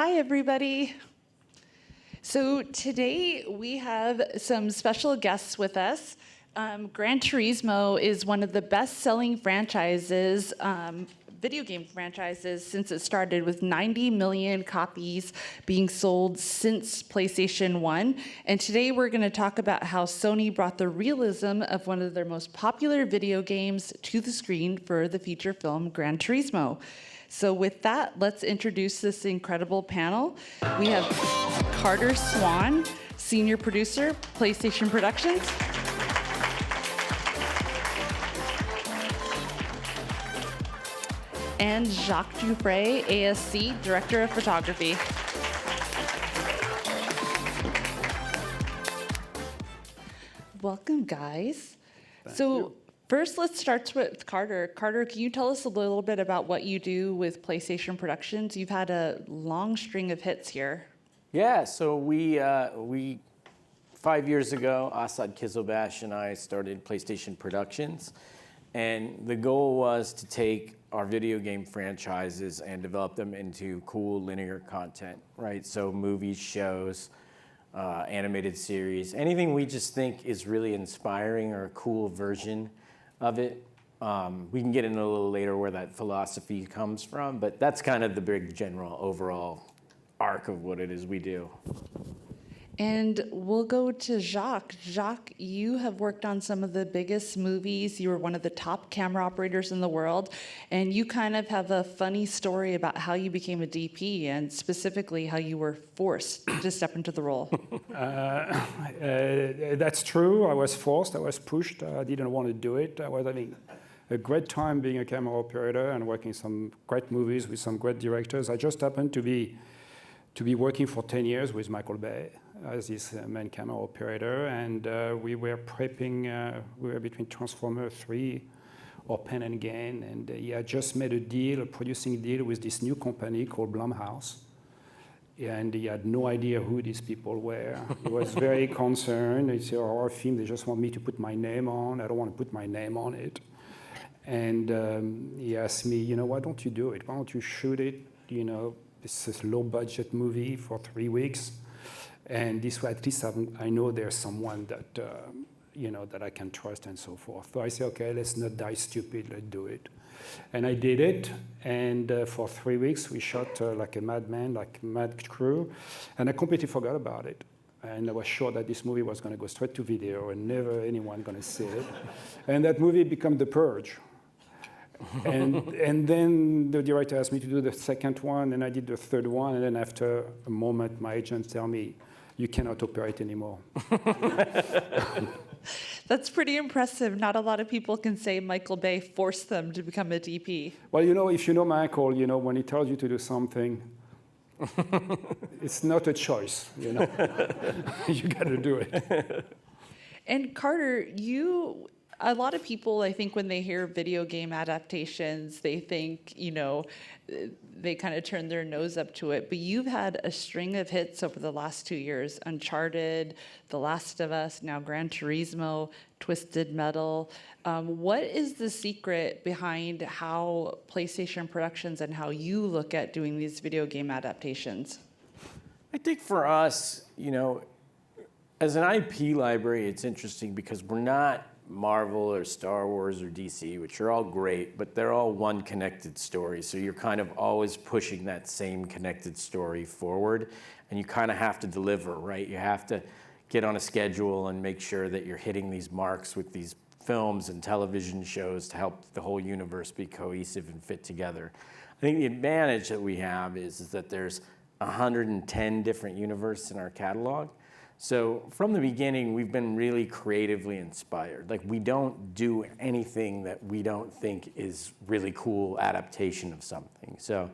Hi, everybody. So today we have some special guests with us. Gran Turismo is one of the best-selling franchises, video game franchises, since it started, with 90 million copies being sold since PlayStation 1. And today we're going to talk about how Sony brought the realism of one of their most popular video games to the screen for the feature film Gran Turismo. So with that, let's introduce this incredible panel. We have Carter Swan, Senior Producer, PlayStation Productions. And Jacques Jouffret, ASC, Director of Photography. Welcome, guys. Thank you. First, let's start with Carter. Carter, can you tell us a little bit about what you do with PlayStation Productions? You've had a long string of hits here. Yeah, so we 5 years ago, Asad Kizilbash and I started PlayStation Productions, and the goal was to take our video game franchises and develop them into cool linear content, right? So movies, shows, animated series, anything we just think is really inspiring or a cool version of it. We can get into a little later where that philosophy comes from, but that's kind of the big general overall arc of what it is we do. And we'll go to Jacques. Jacques, you have worked on some of the biggest movies. You were one of the top camera operators in the world, and you kind of have a funny story about how you became a DP and specifically how you were forced to step into the role. That's true. I was forced. I was pushed. I didn't want to do it. I was having a great time being a camera operator and working some great movies with some great directors. I just happened to be working for 10 years with Michael Bay as his main camera operator, and we were prepping, we were between Transformer 3 or Pen and Gain, and he had just made a producing deal with this new company called Blumhouse, and he had no idea who these people were. He was very concerned. It's a horror film, they just want me to put my name on. I don't want to put my name on it. And he asked me, why don't you do it? Why don't you shoot it? This is a low-budget movie for 3 weeks, and this way at least I know there's someone that that I can trust and so forth. So I said, okay, let's not die stupid, let's do it. And I did it, and for 3 weeks we shot like a madman, like a mad crew, and I completely forgot about it. And I was sure that this movie was going to go straight to video and never anyone going to see it. And that movie became The Purge. and then the director asked me to do the second one, and I did the third one, and then after a moment, my agent tell me, you cannot operate anymore. That's pretty impressive. Not a lot of people can say Michael Bay forced them to become a DP. Well, if you know Michael, when he tells you to do something, it's not a choice, You got to do it. And Carter, a lot of people, I think, when they hear video game adaptations, they think, they kind of turn their nose up to it. But you've had a string of hits over the last 2 years: Uncharted, The Last of Us, now Gran Turismo, Twisted Metal. What is the secret behind how PlayStation Productions and how you look at doing these video game adaptations? I think for us, as an IP library, it's interesting because we're not Marvel or Star Wars or DC, which are all great, but they're all one connected story. So you're kind of always pushing that same connected story forward, and you kind of have to deliver, right? You have to get on a schedule and make sure that you're hitting these marks with these films and television shows to help the whole universe be cohesive and fit together. I think the advantage that we have is that there's 110 different universes in our catalog. So from the beginning, we've been really creatively inspired. Like, we don't do anything that we don't think is really cool adaptation of something. So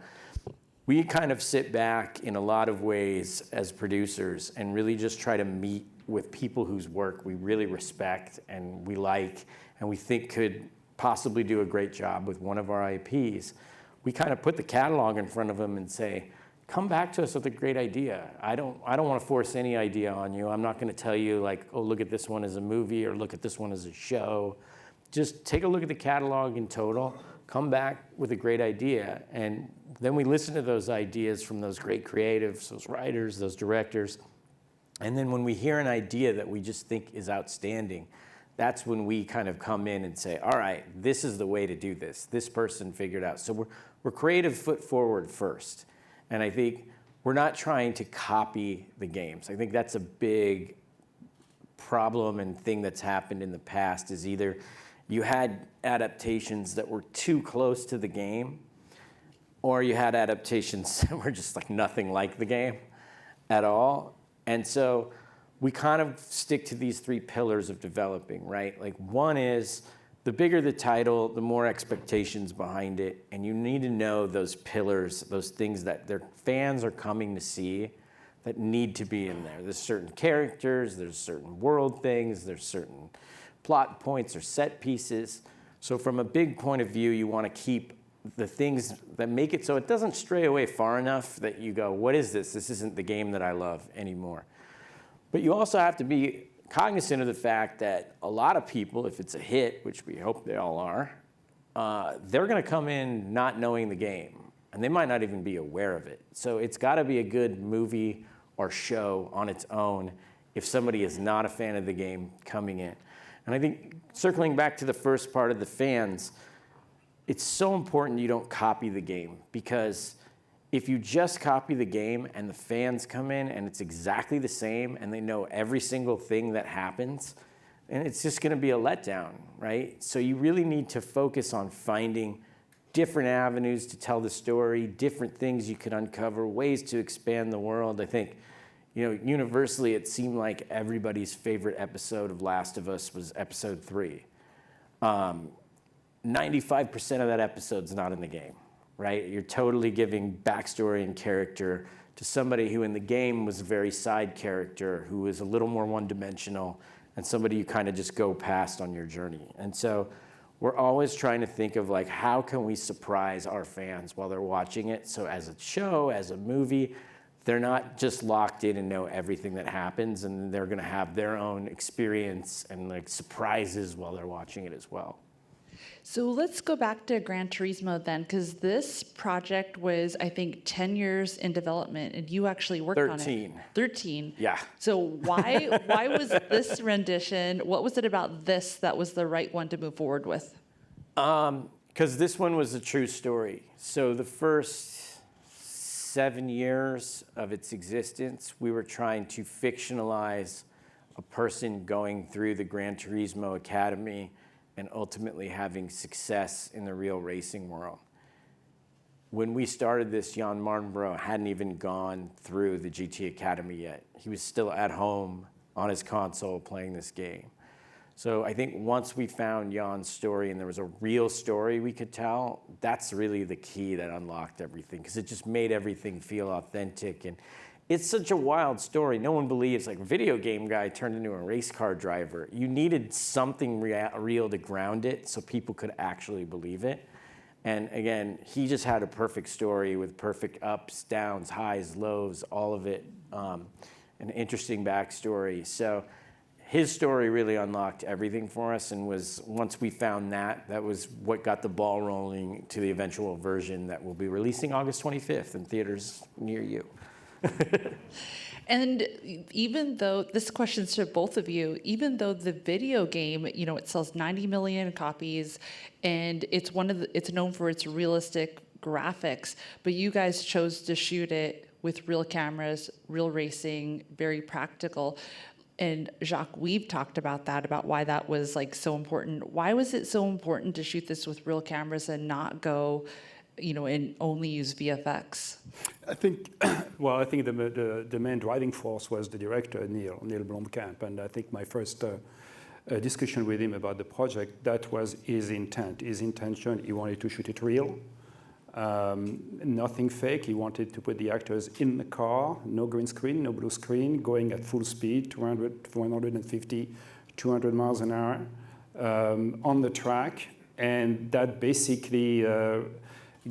we kind of sit back in a lot of ways as producers and really just try to meet with people whose work we really respect and we like and we think could possibly do a great job with one of our IPs. We kind of put the catalog in front of them and say, come back to us with a great idea. I don't want to force any idea on you. I'm not going to tell you like, oh, look at this one as a movie or look at this one as a show. Just take a look at the catalog in total, come back with a great idea. And then we listen to those ideas from those great creatives, those writers, those directors. And then when we hear an idea that we just think is outstanding, that's when we kind of come in and say, all right, this is the way to do this. This person figured out. So we're creative foot forward first. And I think we're not trying to copy the games. I think that's a big problem and thing that's happened in the past is either you had adaptations that were too close to the game, or you had adaptations that were just like nothing like the game at all. And so we kind of stick to these three pillars of developing, right? Like one is the bigger the title, the more expectations behind it. And you need to know those pillars, those things that their fans are coming to see that need to be in there. There's certain characters, there's certain world things, there's certain plot points or set pieces. So from a big point of view, you want to keep the things that make it so it doesn't stray away far enough that you go, what is this? This isn't the game that I love anymore. But you also have to be cognizant of the fact that a lot of people, if it's a hit, which we hope they all are, they're going to come in not knowing the game. And they might not even be aware of it. So it's got to be a good movie or show on its own if somebody is not a fan of the game coming in. And I think circling back to the first part of the fans, it's so important you don't copy the game, because if you just copy the game and the fans come in and it's exactly the same and they know every single thing that happens, and it's just going to be a letdown, right? So you really need to focus on finding different avenues to tell the story, different things you could uncover, ways to expand the world. I think, universally it seemed like everybody's favorite episode of Last of Us was episode 3. 95% of that episode's not in the game, right? You're totally giving backstory and character to somebody who in the game was a very side character, who is a little more one-dimensional, and somebody you kind of just go past on your journey. And so we're always trying to think of like, how can we surprise our fans while they're watching it? So as a show, as a movie, they're not just locked in and know everything that happens, and they're gonna have their own experience and like surprises while they're watching it as well. So let's go back to Gran Turismo then, because this project was, I think, 10 years in development, and you actually worked on it. 13. 13. Yeah. So why was this rendition, what was it about this that was the right one to move forward with? Because this one was a true story. So the first 7 years of its existence, we were trying to fictionalize a person going through the Gran Turismo Academy and ultimately having success in the real racing world. When we started this, Jan Mardenborough hadn't even gone through the GT Academy yet. He was still at home on his console playing this game. So I think once we found Jan's story and there was a real story we could tell, that's really the key that unlocked everything, because it just made everything feel authentic. And it's such a wild story. No one believes, like, a video game guy turned into a race car driver. You needed something real to ground it so people could actually believe it. And again, he just had a perfect story with perfect ups, downs, highs, lows, all of it, an interesting backstory. So his story really unlocked everything for us, and was, once we found that, that was what got the ball rolling to the eventual version that we'll be releasing August 25th in theaters near you. And even though, this question's to both of you, even though the video game, it sells 90 million copies, and it's known for its realistic graphics, but you guys chose to shoot it with real cameras, real racing, very practical. And Jacques, we've talked about that, about why that was like so important. Why was it so important to shoot this with real cameras and not go, and only use VFX? I think, the main driving force was the director, Neil Blomkamp, and I think my first discussion with him about the project, that was his intent. His intention, he wanted to shoot it real, nothing fake. He wanted to put the actors in the car, no green screen, no blue screen, going at full speed, 200, 150, 200 miles an hour on the track, and that basically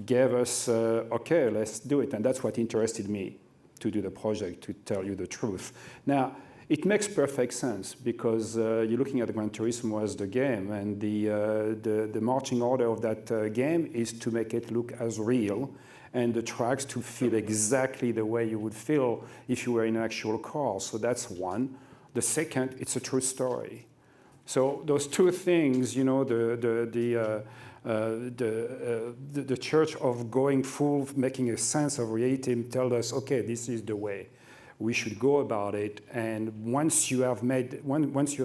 gave us, let's do it. And that's what interested me to do the project, to tell you the truth. Now, It makes perfect sense because you're looking at Gran Turismo as the game, and the marching order of that game is to make it look as real, and the tracks to feel exactly the way you would feel if you were in an actual car. So that's one. The second, it's a true story. So those two things, you know, the church of going full, making a sense of reality, tell us, okay, this is the way we should go about it. And once you have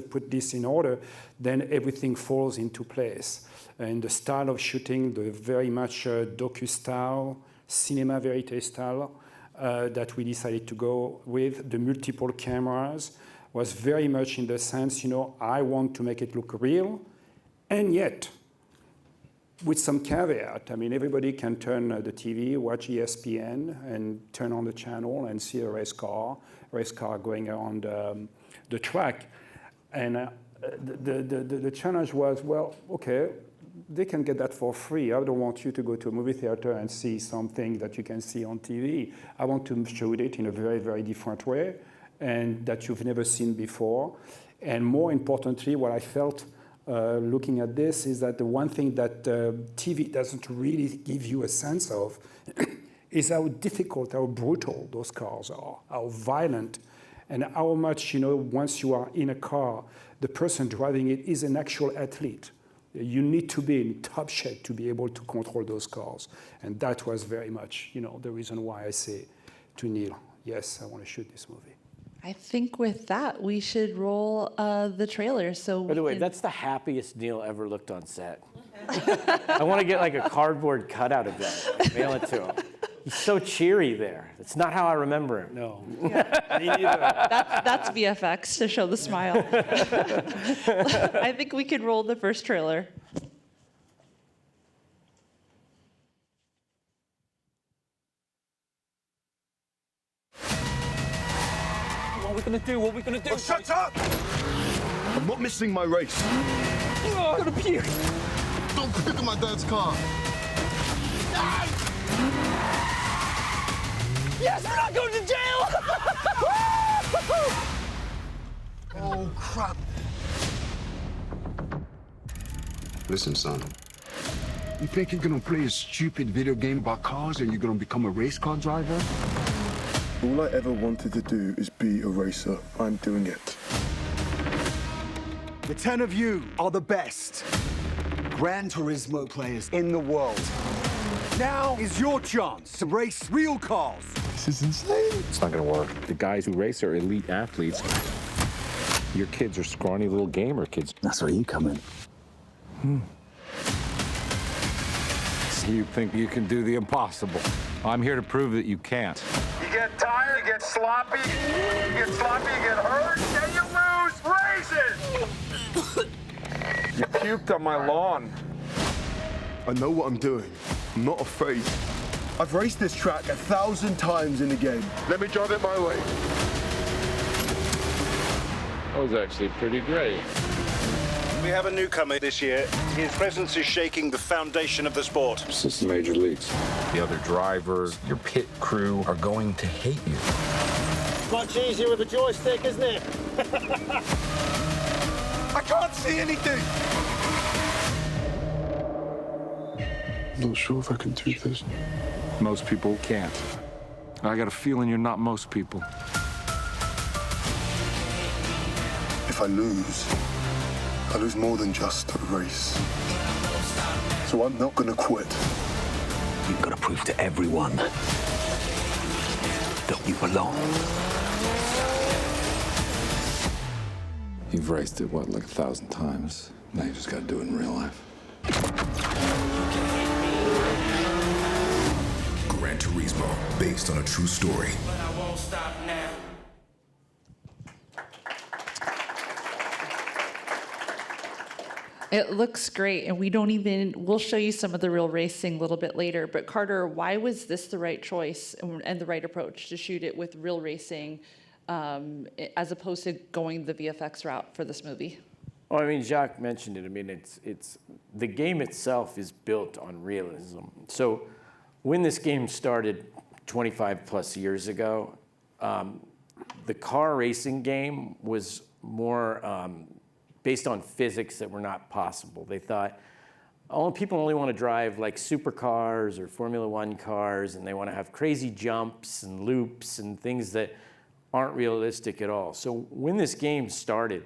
put this in order, then everything falls into place. And the style of shooting, the very much docu style, cinema verite style that we decided to go with, the multiple cameras, was very much in the sense, you know, I want to make it look real, and yet, with some caveat. I mean, everybody can turn the TV, watch ESPN, and turn on the channel and see a race car going around the track. And the challenge was, well, okay, they can get that for free. I don't want you to go to a movie theater and see something that you can see on TV. I want to shoot it in a very, very different way, and that you've never seen before. And more importantly, what I felt looking at this is that the one thing that TV doesn't really give you a sense of is how difficult, how brutal those cars are, how violent, and how much, you know, once you are in a car, the person driving it is an actual athlete. You need to be in top shape to be able to control those cars. And that was very much, you know, the reason why I say to Neil, yes, I want to shoot this movie. I think with that, we should roll the trailer. So By the way, that's the happiest Neil ever looked on set. I want to get like a cardboard cutout of that, mail it to him. He's so cheery there. That's not how I remember him. No. Yeah. Me neither. That's VFX to show the smile. I think we could roll the first trailer. What are we gonna do? What are we gonna do? Oh, shut up! I'm not missing my race. Oh, I'm gonna puke. Don't pick up my dad's car. Yes, we're not going to jail! Oh, crap. Listen, son. You think you're gonna play a stupid video game about cars and you're gonna become a race car driver? All I ever wanted to do is be a racer. I'm doing it. The 10 of you are the best Gran Turismo players in the world. Now is your chance to race real cars. This is insane. It's not gonna work. The guys who race are elite athletes. Your kids are scrawny little gamer kids. That's where you come in. You think you can do the impossible. I'm here to prove that you can't. You get tired, you get sloppy, you get hurt, and you lose races! You puked on my lawn. I know what I'm doing. I'm not afraid. I've raced this track 1,000 times in the game. Let me drive it my way. That was actually pretty great. We have a newcomer this year. His presence is shaking the foundation of the sport. This is the major leagues. The other drivers, your pit crew are going to hate you. Much easier with a joystick, isn't it? I can't see anything! I'm not sure if I can do this. Most people can't. I got a feeling you're not most people. If I lose more than just a race. So I'm not gonna quit. You've got to prove to everyone that you belong. You've raced it, what, like 1,000 times? Now you just gotta do it in real life. Gran Turismo, based on a true story. But I won't stop now. It looks great, and we'll show you some of the real racing a little bit later. But Carter, why was this the right choice and the right approach to shoot it with real racing as opposed to going the VFX route for this movie? Well, I mean, Jacques mentioned it. I mean, it's the game itself is built on realism. So when this game started 25 plus years ago, the car racing game was more based on physics that were not possible. They thought, people only want to drive like supercars or Formula One cars, and they want to have crazy jumps and loops and things that aren't realistic at all. So when this game started,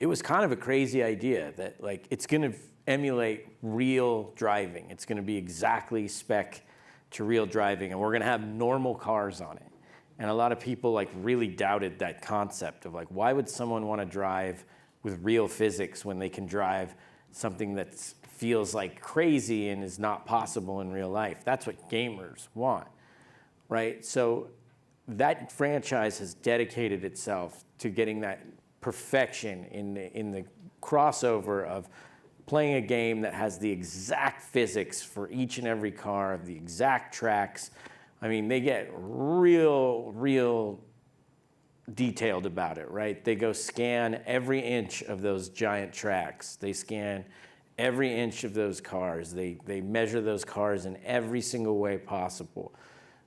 it was kind of a crazy idea that like it's going to emulate real driving. It's going to be exactly spec to real driving, and we're going to have normal cars on it. And a lot of people like really doubted that concept of like, why would someone want to drive with real physics when they can drive something that feels like crazy and is not possible in real life? That's what gamers want, right? So that franchise has dedicated itself to getting that perfection in the crossover of playing a game that has the exact physics for each and every car, the exact tracks. I mean, they get real detailed about it, right? They go scan every inch of those giant tracks. They scan every inch of those cars. They measure those cars in every single way possible.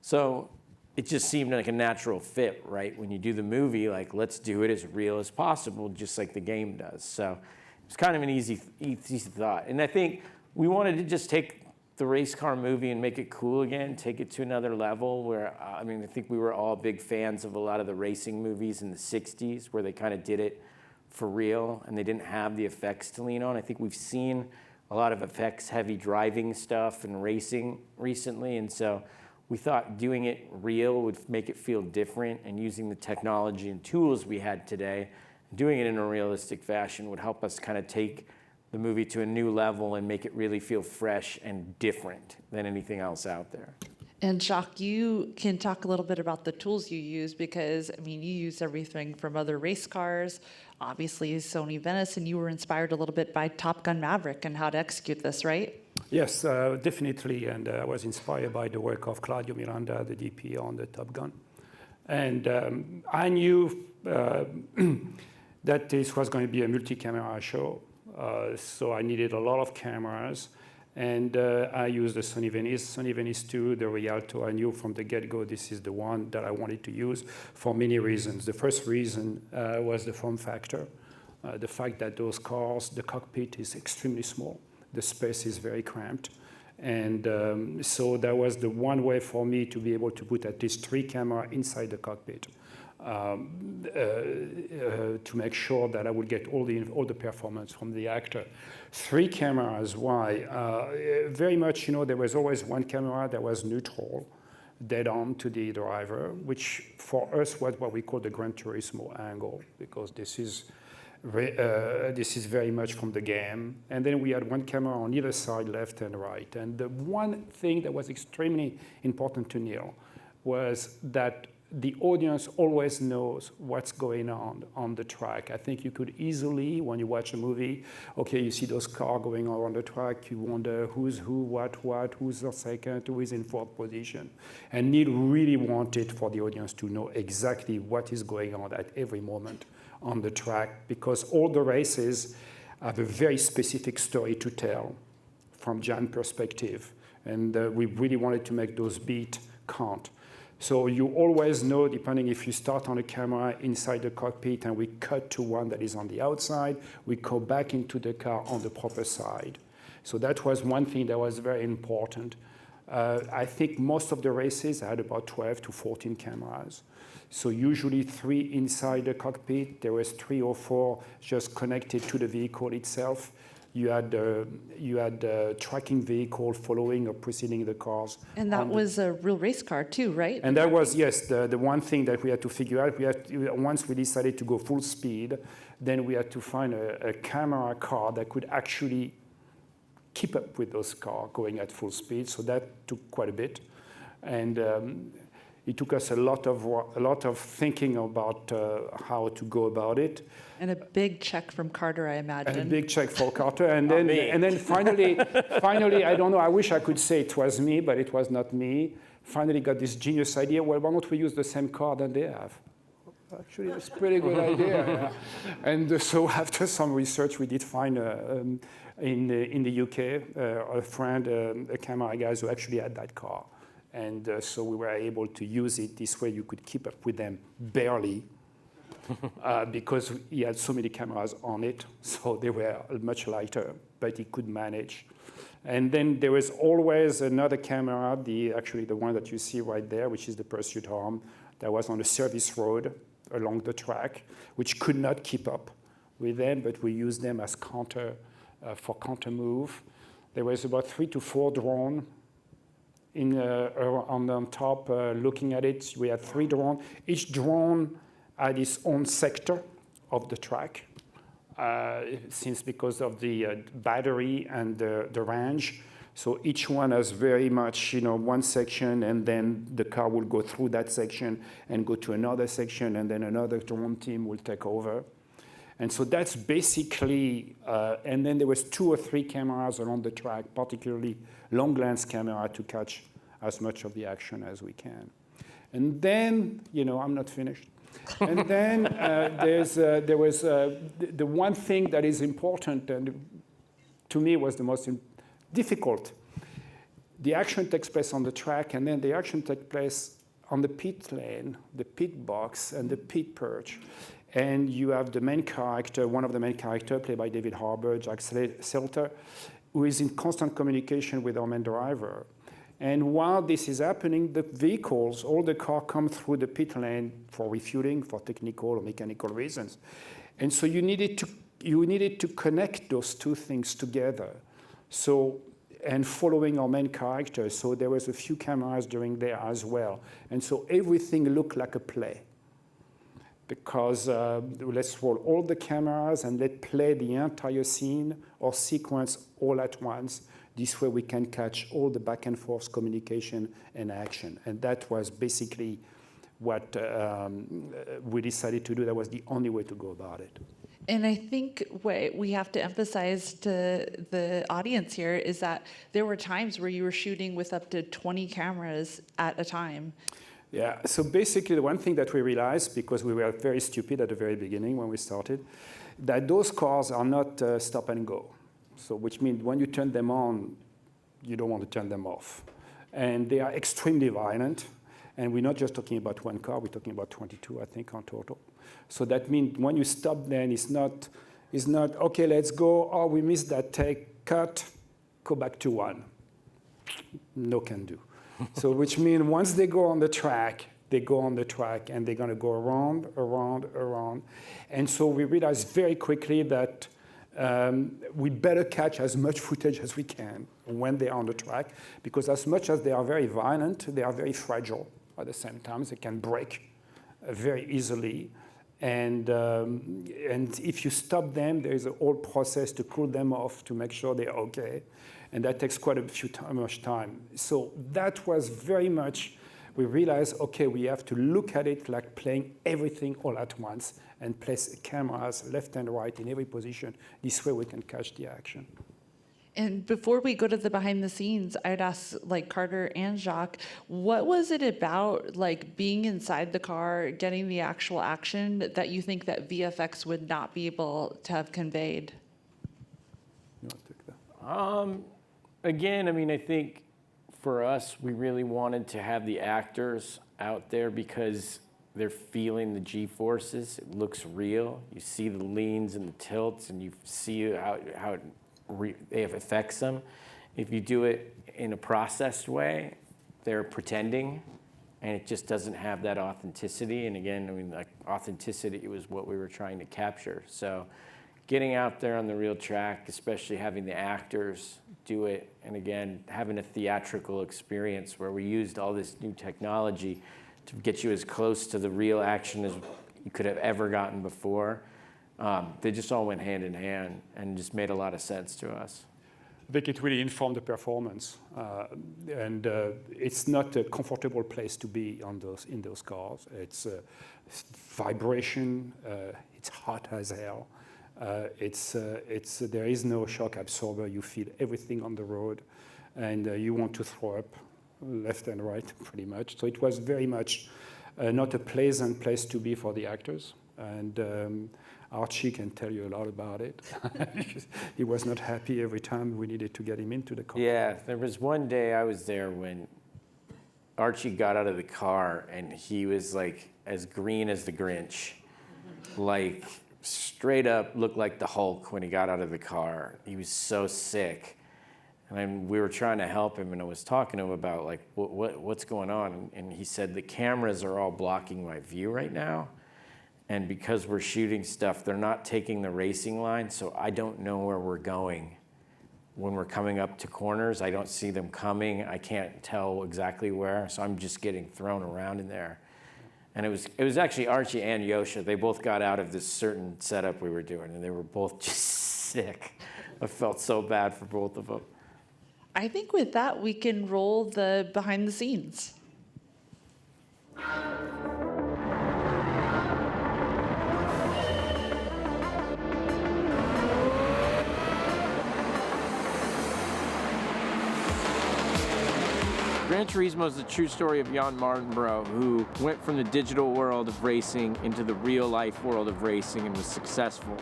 So it just seemed like a natural fit, right? When you do the movie, like, let's do it as real as possible, just like the game does. So it's kind of an easy thought. And I think we wanted to just take the race car movie and make it cool again, take it to another level where, I mean, I think we were all big fans of a lot of the racing movies in the 60s where they kind of did it for real and they didn't have the effects to lean on. I think we've seen a lot of effects-heavy driving stuff and racing recently, and so we thought doing it real would make it feel different, and using the technology and tools we had today, doing it in a realistic fashion would help us kind of take the movie to a new level and make it really feel fresh and different than anything else out there. And Jacques, you can talk a little bit about the tools you use, because, I mean, you use everything from other race cars, obviously Sony Venice, and you were inspired a little bit by Top Gun Maverick and how to execute this, right? Yes, definitely, and I was inspired by the work of Claudio Miranda, the DP on the Top Gun. And I knew that this was going to be a multi-camera show, so I needed a lot of cameras, and I used the Sony Venice 2, the Rialto. I knew from the get-go this is the one that I wanted to use for many reasons. The first reason was the form factor, the fact that those cars, the cockpit is extremely small. The space is very cramped. And so that was the one way for me to be able to put at least 3 cameras inside the cockpit to make sure that I would get all the performance from the actor. 3 cameras, why? Very much, you know, there was always one camera that was neutral, dead on to the driver, which for us was what we call the Gran Turismo angle, because this is very much from the game. And then we had one camera on either side, left and right. And the one thing that was extremely important to Neil was that the audience always knows what's going on the track. I think you could easily, when you watch a movie, okay, you see those cars going around the track, you wonder who's who, what, who's the second, who is in fourth position. And Neil really wanted for the audience to know exactly what is going on at every moment on the track, because all the races have a very specific story to tell from Jan's perspective. And we really wanted to make those beats count. So you always know, depending if you start on a camera inside the cockpit and we cut to one that is on the outside, we go back into the car on the proper side. So that was one thing that was very important. I think most of the races had about 12 to 14 cameras. So usually 3 inside the cockpit. There was 3 or 4 just connected to the vehicle itself. You had a tracking vehicle following or preceding the cars. And that was a real race car too, right? And that was, yes, the one thing that we had to figure out. Once we decided to go full speed, then we had to find a camera car that could actually keep up with those cars going at full speed. So that took quite a bit. And it took us a lot of thinking about how to go about it. And a big check from Carter, I imagine. And a big check for Carter, and then finally, I don't know. I wish I could say it was me, but it was not me. Finally, got this genius idea. Well, why don't we use the same car that they have? Actually, that's a pretty good idea. Yeah. And so after some research, we did find in the UK a friend, a camera guy who actually had that car. And so we were able to use it. This way you could keep up with them barely because he had so many cameras on it. So they were much lighter, but he could manage. And then there was always another camera, actually the one that you see right there, which is the pursuit arm, that was on a service road along the track, which could not keep up with them, but we used them as counter for counter move. There was about 3 to 4 drones on top looking at it. We had 3 drones. Each drone had its own sector of the track, since because of the battery and the range. So each one has very much, one section, and then the car will go through that section and go to another section, and then another drone team will take over. And so that's basically, and then there was 2 or 3 cameras along the track, particularly long lens camera to catch as much of the action as we can. And then, I'm not finished. And then there was the one thing that is important, and to me was the most difficult. The action takes place on the track, and then the action takes place on the pit lane, the pit box, and the pit perch. And you have the main character, one of the main characters, played by David Harbour, Jacques, who is in constant communication with our main driver. And while this is happening, the vehicles, all the cars come through the pit lane for refueling, for technical or mechanical reasons. And so you needed to connect those 2 things together. So, and following our main character, so there was a few cameras during there as well. And so everything looked like a play. Because let's roll all the cameras and let's play the entire scene or sequence all at once. This way we can catch all the back and forth communication and action. And that was basically what we decided to do. That was the only way to go about it. And I think what we have to emphasize to the audience here is that there were times where you were shooting with up to 20 cameras at a time. Yeah, so basically the one thing that we realized, because we were very stupid at the very beginning when we started, that those cars are not stop and go. So which means when you turn them on, you don't want to turn them off. And they are extremely violent. And we're not just talking about one car, we're talking about 22, I think, on total. So that means when you stop then, it's not okay, let's go, oh, we missed that take, cut, go back to 1. No can do. So which means once they go on the track, they go on the track and they're going to go around, around, around. And so we realized very quickly that we better catch as much footage as we can when they are on the track, because as much as they are very violent, they are very fragile at the same time. They can break very easily. And if you stop them, there is a whole process to cool them off to make sure they're okay. And that takes quite much time. So that was very much, we realized, okay, we have to look at it like playing everything all at once and place cameras left and right in every position. This way we can catch the action. And before we go to the behind the scenes, I'd ask Carter and Jacques, what was it about being inside the car, getting the actual action that you think that VFX would not be able to have conveyed? You want to take that? Again, I think for us, we really wanted to have the actors out there because they're feeling the G-forces. It looks real. You see the leans and the tilts, and you see how it affects them. If you do it in a processed way, they're pretending, and it just doesn't have that authenticity. And again, authenticity was what we were trying to capture. So getting out there on the real track, especially having the actors do it, and again, having a theatrical experience where we used all this new technology to get you as close to the real action as you could have ever gotten before. They just all went hand in hand and just made a lot of sense to us. I think it really informed the performance, and it's not a comfortable place to be in those cars. It's vibration. It's hot as hell. There is no shock absorber. You feel everything on the road, and you want to throw up left and right, pretty much. So it was very much not a pleasant place to be for the actors. And Archie can tell you a lot about it. He was not happy every time we needed to get him into the car. Yeah, there was one day I was there when Archie got out of the car and he was like as green as the Grinch. Like straight up looked like the Hulk when he got out of the car. He was so sick. And we were trying to help him, and I was talking to him about like what's going on, and he said the cameras are all blocking my view right now, and because we're shooting stuff, they're not taking the racing line, so I don't know where we're going. When we're coming up to corners, I don't see them coming. I can't tell exactly where, so I'm just getting thrown around in there. And it was actually Archie and Yosha. They both got out of this certain setup we were doing, and they were both just sick. I felt so bad for both of them. I think with that, we can roll the behind the scenes. Gran Turismo is the true story of Jan Martinborough, who went from the digital world of racing into the real-life world of racing and was successful.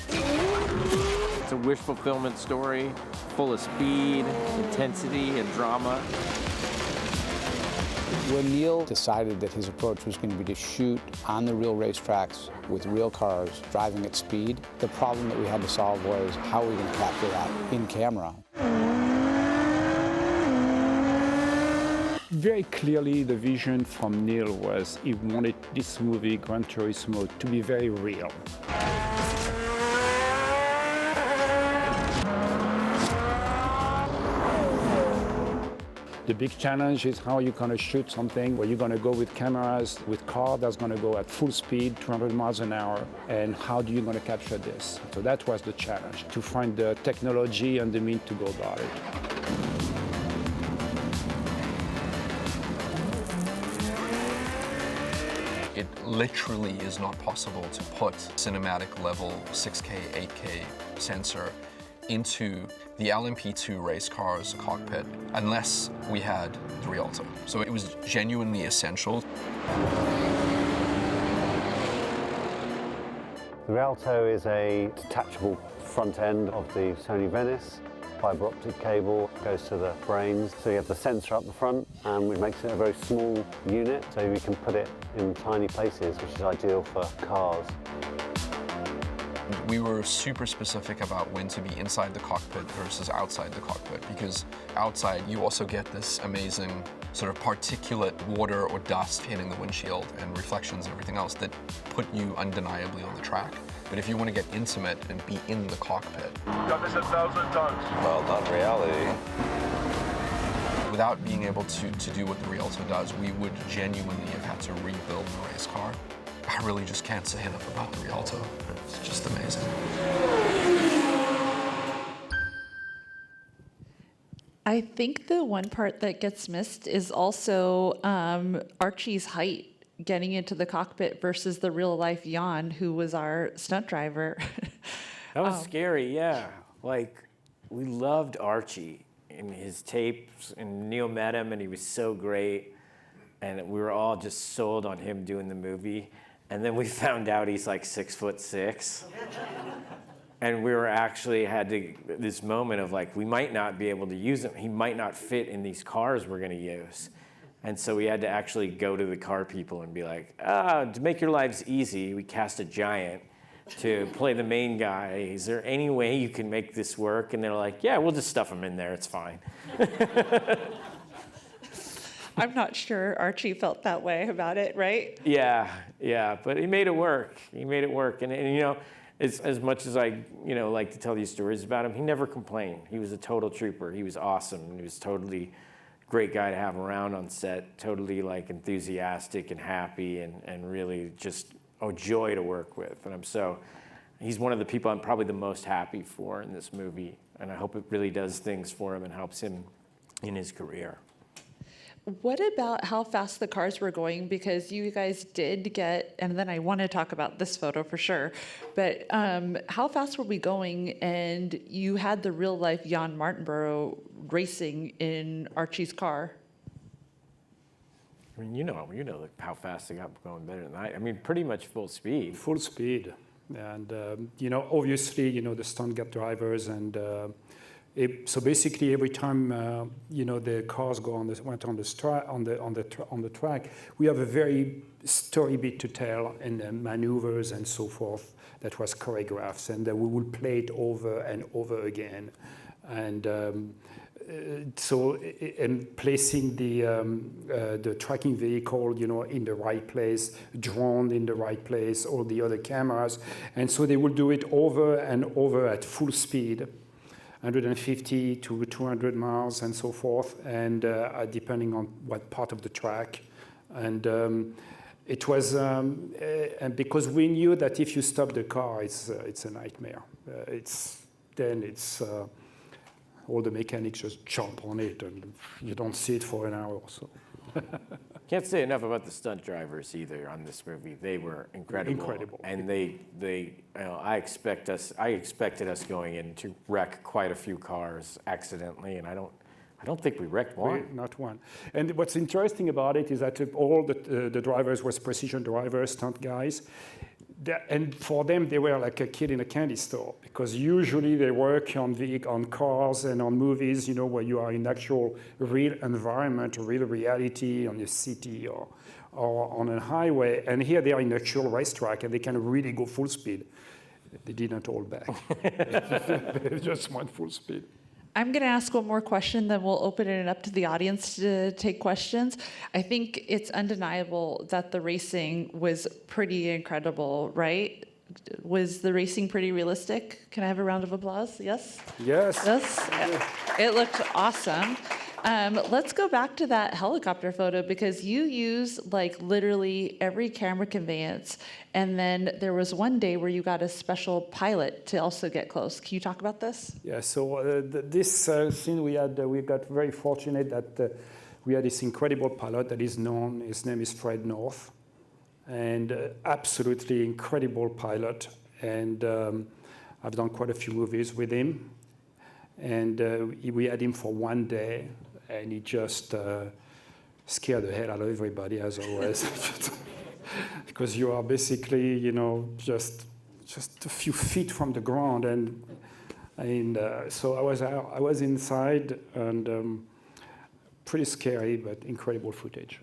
It's a wish fulfillment story, full of speed, intensity, and drama. When Neil decided that his approach was going to be to shoot on the real racetracks with real cars driving at speed, the problem that we had to solve was how are we going to capture that in camera? Very clearly, the vision from Neil was he wanted this movie, Gran Turismo, to be very real. The big challenge is how you're going to shoot something where you're going to go with cameras, with cars that's going to go at full speed, 200 miles an hour, and how do you going to capture this? So that was the challenge, to find the technology and the means to go about it. It literally is not possible to put cinematic level 6K, 8K sensor into the LMP2 race car's cockpit unless we had the Rialto. So it was genuinely essential. The Rialto is a detachable front end of the Sony Venice. Fiber optic cable goes to the brains, so you have the sensor up the front, and it makes it a very small unit, so you can put it in tiny places, which is ideal for cars. We were super specific about when to be inside the cockpit versus outside the cockpit, because outside you also get this amazing sort of particulate water or dust hitting the windshield and reflections and everything else that put you undeniably on the track. But if you want to get intimate and be in the cockpit, Done this 1,000 times. well, not reality. Without being able to do what the Rialto does, we would genuinely have had to rebuild the race car. I really just can't say enough about the Rialto. It's just amazing. I think the one part that gets missed is also Archie's height getting into the cockpit versus the real life Jan, who was our stunt driver. That was scary, yeah. Like, we loved Archie in his tapes, and Neil met him, and he was so great. And we were all just sold on him doing the movie. And then we found out he's like 6'6". And we were actually this moment of like, we might not be able to use him. He might not fit in these cars we're gonna use. And so we had to actually go to the car people and be like, to make your lives easy, we cast a giant to play the main guy. Is there any way you can make this work? And they're like, yeah, we'll just stuff him in there, it's fine. I'm not sure Archie felt that way about it, right? Yeah, but he made it work. He made it work. And you know, as much as I like to tell these stories about him, he never complained. He was a total trooper. He was awesome. He was totally great guy to have around on set, totally like enthusiastic and happy and really just a joy to work with. And he's one of the people I'm probably the most happy for in this movie. And I hope it really does things for him and helps him in his career. What about how fast the cars were going? Because you guys did get, and then I want to talk about this photo for sure, but how fast were we going? And you had the real life Jan Martinborough racing in Archie's car. I mean, you know how fast they got going better than I mean, pretty much full speed. Full speed. And, obviously, the stunt gap drivers and, So basically, every time the cars went on the track, we have a very story bit to tell and maneuvers and so forth that was choreographed, and we would play it over and over again, and placing the tracking vehicle, in the right place, drone in the right place, all the other cameras, and so they would do it over and over at full speed. 150 to 200 miles and so forth, and depending on what part of the track. And it was, and because we knew that if you stop the car, it's a nightmare. All the mechanics just jump on it, and you don't see it for an hour or so. Can't say enough about the stunt drivers either on this movie. They were incredible. And I expected us going in to wreck quite a few cars accidentally, and I don't think we wrecked one. Not one. And what's interesting about it is that all the drivers were precision drivers, stunt guys. And for them, they were like a kid in a candy store, because usually they work on cars and on movies, where you are in actual real environment, real reality on a city or on a highway. And here they are in an actual racetrack, and they can really go full speed. They didn't hold back. They just went full speed. I'm going to ask one more question, then we'll open it up to the audience to take questions. I think it's undeniable that the racing was pretty incredible, right? Was the racing pretty realistic? Can I have a round of applause? Yes? Yes. Yes? It looked awesome. Let's go back to that helicopter photo, because you use literally every camera conveyance, and then there was one day where you got a special pilot to also get close. Can you talk about this? Yeah, so this scene we got very fortunate that we had this incredible pilot that is known. His name is Fred North, and absolutely incredible pilot. And I've done quite a few movies with him, and we had him for one day. And he just scared the hell out of everybody, as always, because you are basically, just a few feet from the ground, and so I was inside, and pretty scary, but incredible footage.